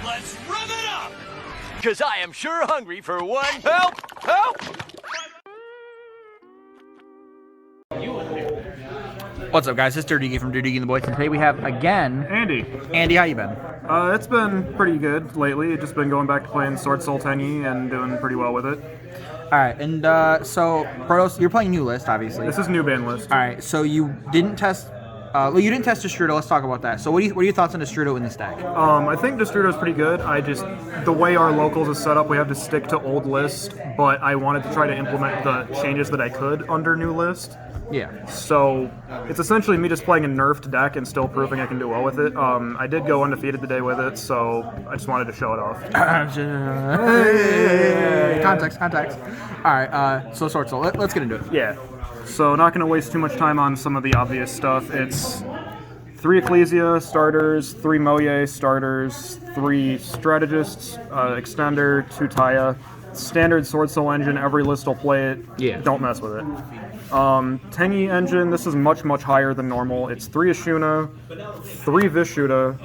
Let's rev it up! Because I am sure hungry for one. Help! Help! What's up, guys? It's Dirty Geek from Dirty Geek and the Boys, and today we have again Andy. Andy, how you been? It's been pretty good lately. Just been going back to playing Sword Soul Tenyi and doing pretty well with it. All right, and so Protos, you're playing new list, obviously. This is new ban list. All right, so you didn't test. Well, you didn't test Destrudo. Let's talk about that. So, what are your thoughts on Destrudo in this deck? I think Destrudo is pretty good. The way our locals is set up, we have to stick to old list, but I wanted to try to implement the changes that I could under new list. Yeah. So it's essentially me just playing a nerfed deck and still proving I can do well with it. I did go undefeated today with it, so I just wanted to show it off. Context. All right. So Sword Soul. Let's get into it. Yeah. So not going to waste too much time on some of the obvious stuff. It's 3 Ecclesia starters, 3 Moye starters, 3 Strategists, Extender, 2 Taya. Standard Sword Soul engine, every list will play it. Yeah. Don't mess with it. Tenyi engine, this is much higher than normal. It's 3 Ashuna, 3 Vishuddha,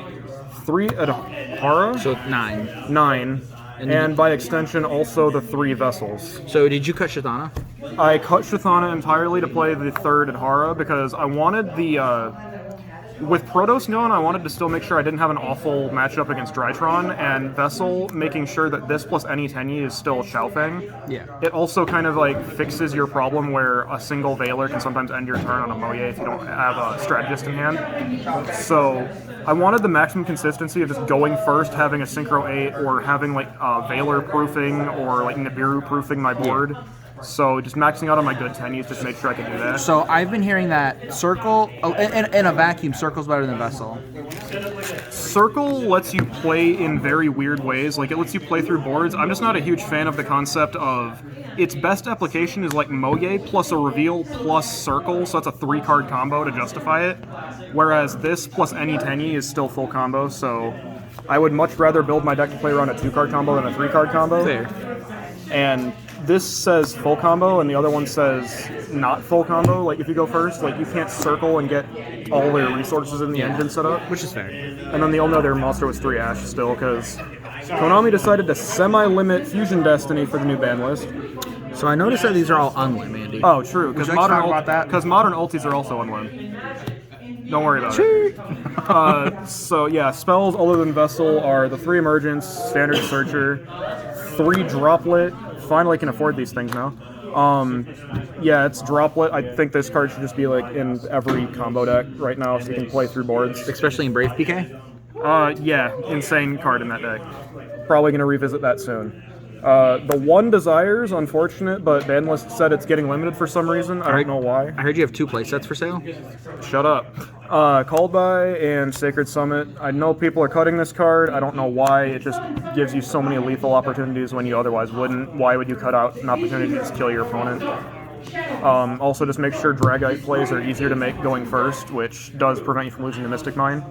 3 Adhara. So 9. 9. And by extension, also the 3 Vessels. So did you cut Shithana? I cut Shithana entirely to play the 3rd Adhara because I wanted the... with Protos known, I wanted to still make sure I didn't have an awful matchup against Drytron, and Vessel, making sure that this plus any Tenyi is still Xiaofeng. Yeah. It also kind of like fixes your problem where a single Veiler can sometimes end your turn on a Moye if you don't have a Strategist in hand. So I wanted the maximum consistency of just going first, having a Synchro 8, or having like Veiler proofing, or like Nibiru proofing my board. Yeah. So just maxing out on my good Tenyis just to make sure I can do that. So I've been hearing that Circle, in a vacuum, Circle's better than Vessel. Circle lets you play in very weird ways. Like, it lets you play through boards. I'm just not a huge fan of the concept of its best application is like Moye plus a reveal plus Circle, so that's a 3-card combo to justify it. Whereas this plus any Tenyi is still full combo, so I would much rather build my deck to play around a 2-card combo than a 3-card combo. Fair. And this says full combo, and the other one says not full combo. Like, if you go first, like, you can't circle and get all their resources in the engine set up. Which is fair. And then the only other monster was 3 Ash still, because Konami decided to semi-limit Fusion Destiny for the new ban list. So I noticed that these are all unlim, Andy. Oh, true, because modern modern ultis are also unlim. Don't worry about it. So yeah, spells other than Vessel are the 3 Emergence, Standard Searcher, 3 Droplet. Finally can afford these things now. Yeah, it's Droplet. I think this card should just be like in every combo deck right now, so you can play through boards. Especially in Brave PK? Yeah, insane card in that deck. Probably going to revisit that soon. The 1 Desires, unfortunate, but Banlist said it's getting limited for some reason. I don't know why. I heard you have 2 playsets for sale? Shut up. Called By and Sacred Summit. I know people are cutting this card. I don't know why. It just gives you so many lethal opportunities when you otherwise wouldn't. Why would you cut out an opportunity to just kill your opponent? Also, just make sure Dragite plays are easier to make going first, which does prevent you from losing the Mystic Mine.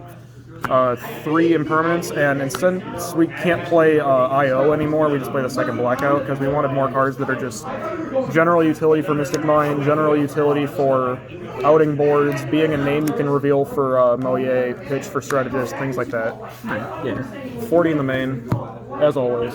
3 Impermanence, and since we can't play IO anymore, we just play the 2nd Blackout, because we wanted more cards that are just general utility for Mystic Mine, general utility for outing boards, being a name you can reveal for Moye, pitch for Strategist, things like that. Yeah. 40 in the main, as always.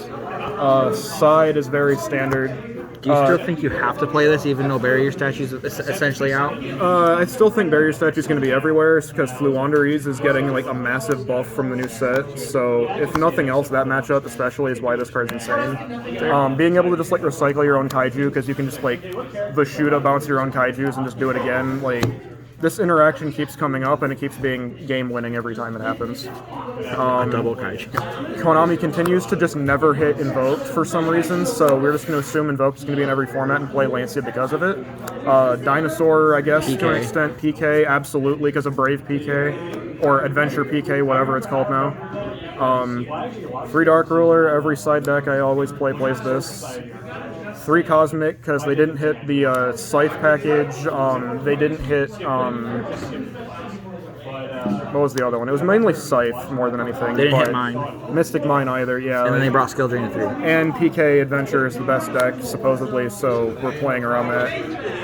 Side is very standard. Do you still think you have to play this, even though Barrier Statue's essentially out? I still think Barrier Statue's going to be everywhere, because Fluwandereeze is getting like a massive buff from the new set. So if nothing else, that matchup especially is why this card's insane. Being able to just like recycle your own kaiju, because you can just like Vishuddha bounce your own kaijus and just do it again. Like, this interaction keeps coming up, and it keeps being game-winning every time it happens. Double kaiju. Konami continues to just never hit Invoked for some reason, so we're just going to assume Invoked is going to be in every format and play Lancia because of it. Dinosaur, I guess, PK. to an extent. PK, absolutely, because of Brave PK, or Adventure PK, whatever it's called now. 3 Dark Ruler, every side deck I always plays this. 3 Cosmic, because they didn't hit the Scythe package, they didn't hit What was the other one? It was mainly Scythe more than anything. They didn't hit but mine. Mystic Mine either, yeah. And then they brought Skill Drain to 3. And PK Adventure is the best deck, supposedly, so we're playing around that.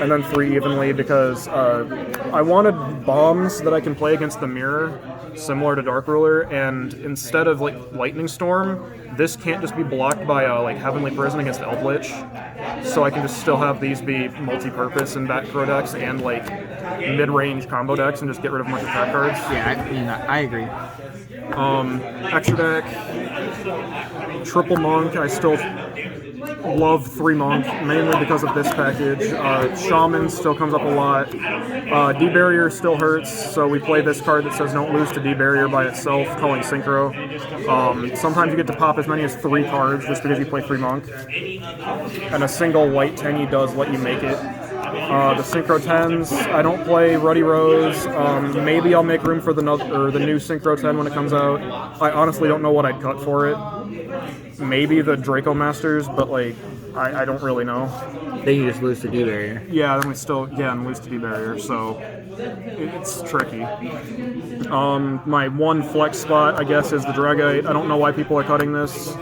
And then 3 evenly because I wanted bombs that I can play against the mirror, similar to Dark Ruler, and instead of like Lightning Storm, this can't just be blocked by like Heavenly Prison against Eldritch. So I can just still have these be multi-purpose in back row decks and like mid-range combo decks and just get rid of a bunch of trap cards. Yeah, I agree. Extra deck, Triple Monk. I still love 3 Monk, mainly because of this package. Shaman still comes up a lot. D-Barrier still hurts, so we play this card that says don't lose to D-Barrier by itself, calling Synchro. Sometimes you get to pop as many as 3 cards just because you play 3 Monk. And a single white 10 does let you make it. The Synchro 10s, I don't play Ruddy Rose. Maybe I'll make room for the new Synchro 10 when it comes out. I honestly don't know what I'd cut for it. Maybe the Draco Masters, but like, I don't really know. Then you just lose to D-Barrier. Yeah, then we still, again, lose to D-Barrier, so it's tricky. My one flex spot, I guess, is the Dragite. I don't know why people are cutting this.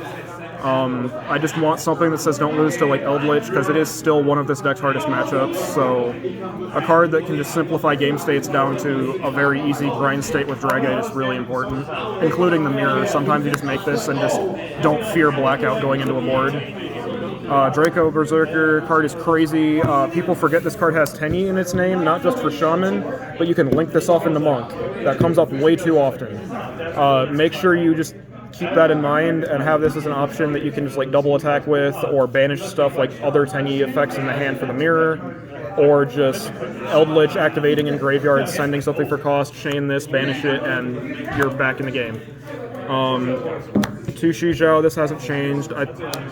I just want something that says don't lose to like Eldritch, because it is still one of this deck's hardest matchups, so a card that can just simplify game states down to a very easy grind state with Dragite is really important, including the mirror. Sometimes you just make this and just don't fear blackout going into a board. Draco Berserker card is crazy. People forget this card has Tenyi in its name, not just for Shaman, but you can link this off into Monk. That comes up way too often. Make sure you just keep that in mind and have this as an option that you can just like double attack with, or banish stuff like other Tenyi effects in the hand for the mirror, or just Eldritch activating in graveyard, sending something for cost, chain this, banish it, and you're back in the game. 2 Shizhou, this hasn't changed. I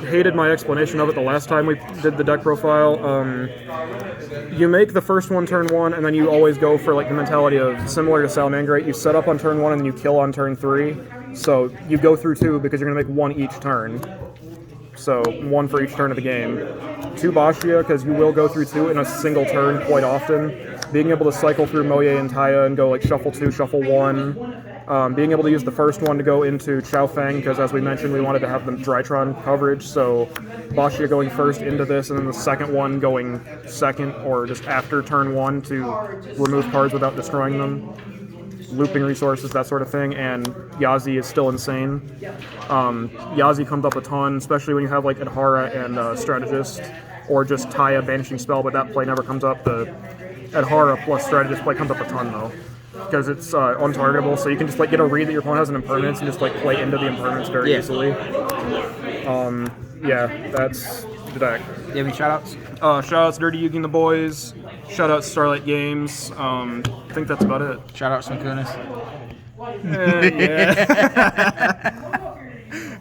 hated my explanation of it the last time we did the deck profile. You make the first one turn 1, and then you always go for like the mentality of, similar to Salamangreat, you set up on turn 1 and then you kill on turn 3. So you go through 2 because you're going to make 1 each turn. So 1 for each turn of the game. 2 Bashia, because you will go through 2 in a single turn quite often. Being able to cycle through Moye and Taya and go like shuffle 2, shuffle 1. Being able to use the first one to go into Chao Feng, because as we mentioned, we wanted to have the Drytron coverage, so Bashia going first into this, and then the second one going second or just after turn 1 to remove cards without destroying them. Looping resources, that sort of thing, and Yazi is still insane. Yazi comes up a ton, especially when you have like Adhara and Strategist, or just Taya Banishing Spell, but that play never comes up. The Adhara plus Strategist play comes up a ton though, because it's untargetable, so you can just like get a read that your opponent has an impermanence and just like play into the impermanence very easily. Yeah, that's the deck. Do you have any shoutouts? Shoutouts Dirty Yugi and the boys. Shoutouts Starlight Games. I think that's about it. Shoutouts Sunkunis. Yeah.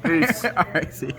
Peace. All right, see you.